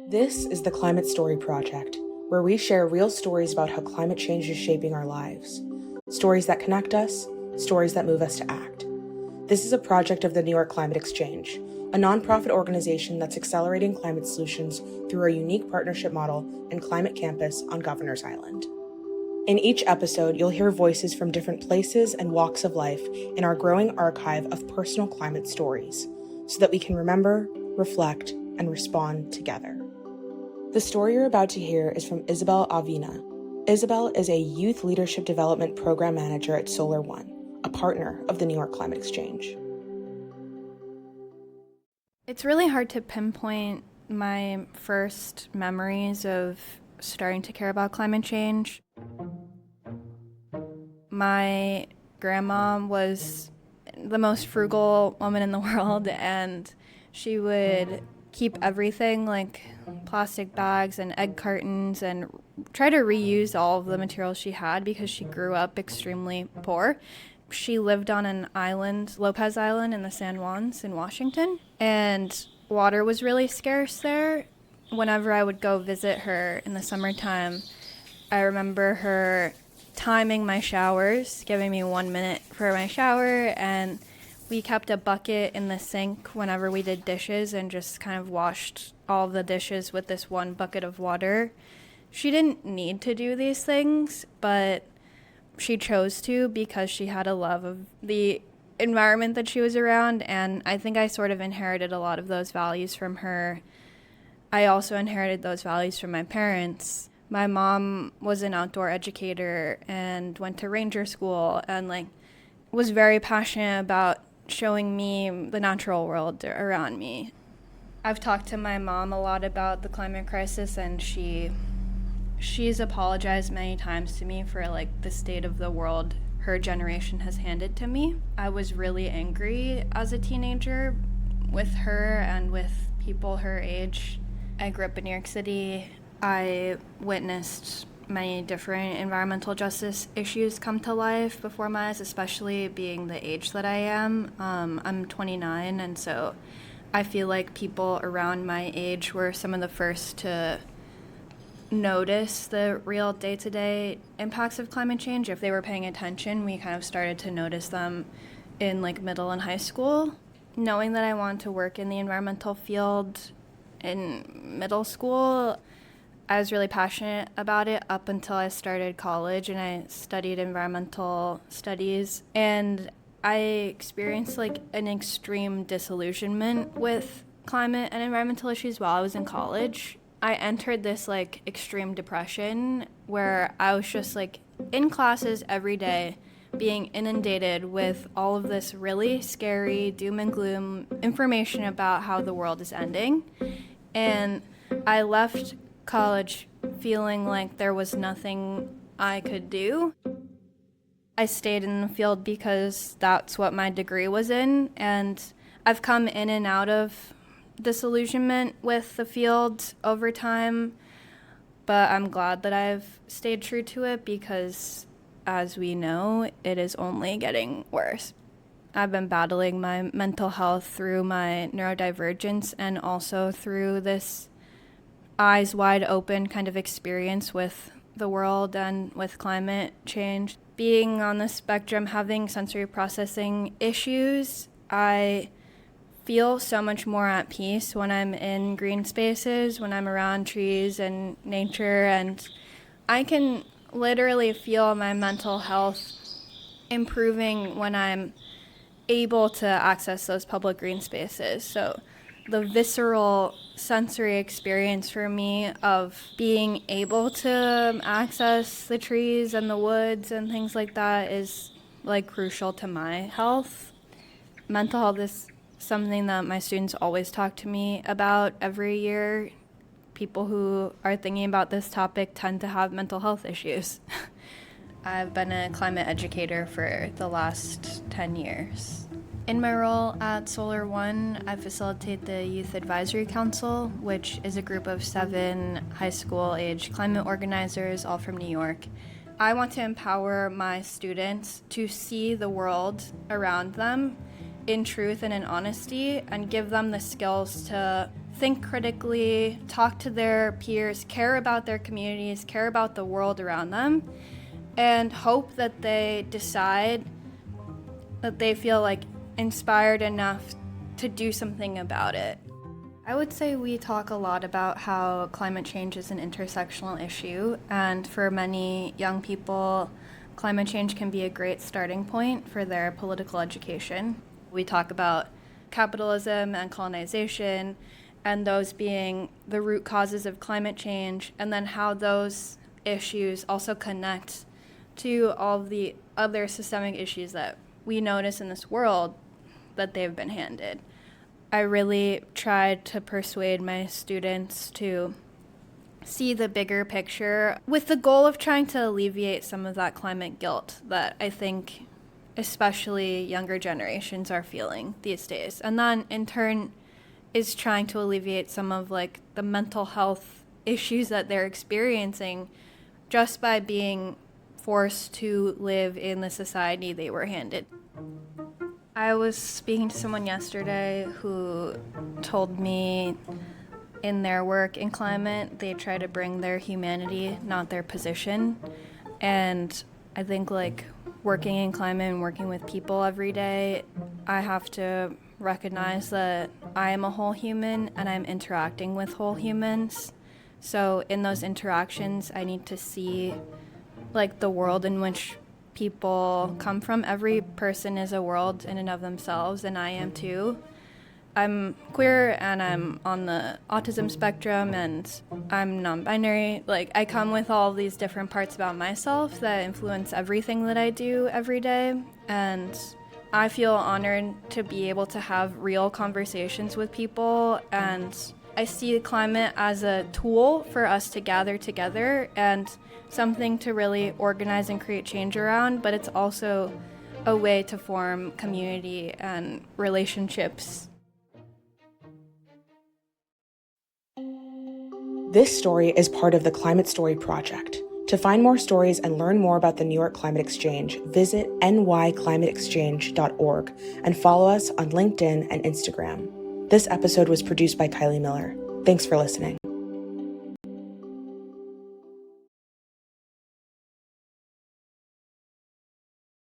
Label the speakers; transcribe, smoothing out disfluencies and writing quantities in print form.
Speaker 1: This is the Climate Story Project, where we share real stories about how climate change is shaping our lives. Stories that connect us, stories that move us to act. This is a project of the New York Climate Exchange, a nonprofit organization that's accelerating climate solutions through our unique partnership model and climate campus on Governor's Island. In each episode, you'll hear voices from different places and walks of life in our growing archive of personal climate stories, so that we can remember, reflect, and respond together. The story you're about to hear is from Isabel Avina. Isabel is a Youth Leadership Development Program Manager at Solar One, a partner of the New York Climate Exchange.
Speaker 2: It's really hard to pinpoint my first memories of starting to care about climate change. My grandma was the most frugal woman in the world, and she would keep everything like plastic bags and egg cartons and try to reuse all of the materials she had because she grew up extremely poor. She lived on an island, Lopez Island in the San Juans in Washington, and water was really scarce there. Whenever I would go visit her in the summertime, I remember her timing my showers, giving me 1 minute for my shower, and we kept a bucket in the sink whenever we did dishes and just kind of washed all the dishes with this one bucket of water. She didn't need to do these things, but she chose to because she had a love of the environment that she was around, and I think I sort of inherited a lot of those values from her. I also inherited those values from my parents. My mom was an outdoor educator and went to ranger school and was very passionate about showing me the natural world around me. I've talked to my mom a lot about the climate crisis, and she's apologized many times to me for the state of the world her generation has handed to me. I was really angry as a teenager with her and with people her age. I grew up in New York City. I witnessed many different environmental justice issues come to life before my eyes, especially being the age that I am. I'm 29, and so I feel like people around my age were some of the first to notice the real day-to-day impacts of climate change. If they were paying attention, we kind of started to notice them in middle and high school. Knowing that I wanted to work in the environmental field in middle school, I was really passionate about it up until I started college, and I studied environmental studies, and I experienced an extreme disillusionment with climate and environmental issues while I was in college. I entered this extreme depression where I was just in classes every day being inundated with all of this really scary doom and gloom information about how the world is ending. And I left college feeling like there was nothing I could do. I stayed in the field because that's what my degree was in, and I've come in and out of disillusionment with the field over time, but I'm glad that I've stayed true to it because, as we know, it is only getting worse. I've been battling my mental health through my neurodivergence and also through this eyes wide open kind of experience with the world and with climate change. Being on the spectrum, having sensory processing issues, I feel so much more at peace when I'm in green spaces, when I'm around trees and nature, and I can literally feel my mental health improving when I'm able to access those public green spaces. So the visceral sensory experience for me of being able to access the trees and the woods and things like that is crucial to my health. Mental health is something that my students always talk to me about every year. People who are thinking about this topic tend to have mental health issues. I've been a climate educator for the last 10 years. In my role at Solar One, I facilitate the Youth Advisory Council, which is a group of 7 high school-age climate organizers, all from New York. I want to empower my students to see the world around them in truth and in honesty, and give them the skills to think critically, talk to their peers, care about their communities, care about the world around them, and hope that they decide that they feel like inspired enough to do something about it. I would say we talk a lot about how climate change is an intersectional issue, and for many young people, climate change can be a great starting point for their political education. We talk about capitalism and colonization, and those being the root causes of climate change, and then how those issues also connect to all of the other systemic issues that we notice in this world that they've been handed. I really tried to persuade my students to see the bigger picture with the goal of trying to alleviate some of that climate guilt that I think especially younger generations are feeling these days. And then in turn is trying to alleviate some of like the mental health issues that they're experiencing just by being forced to live in the society they were handed. I was speaking to someone yesterday who told me in their work in climate, they try to bring their humanity, not their position. And I think like working in climate and working with people every day, I have to recognize that I am a whole human and I'm interacting with whole humans. So in those interactions, I need to see like the world in which people come from. Every person is a world in and of themselves, and I am too. I'm queer and I'm on the autism spectrum and I'm non-binary. Like I come with all these different parts about myself that influence everything that I do every day, and I feel honored to be able to have real conversations with people, and I see climate as a tool for us to gather together and something to really organize and create change around, but it's also a way to form community and relationships.
Speaker 1: This story is part of the Climate Story Project. To find more stories and learn more about the New York Climate Exchange, visit nyclimateexchange.org and follow us on LinkedIn and Instagram. This episode was produced by Kylie Miller. Thanks for listening.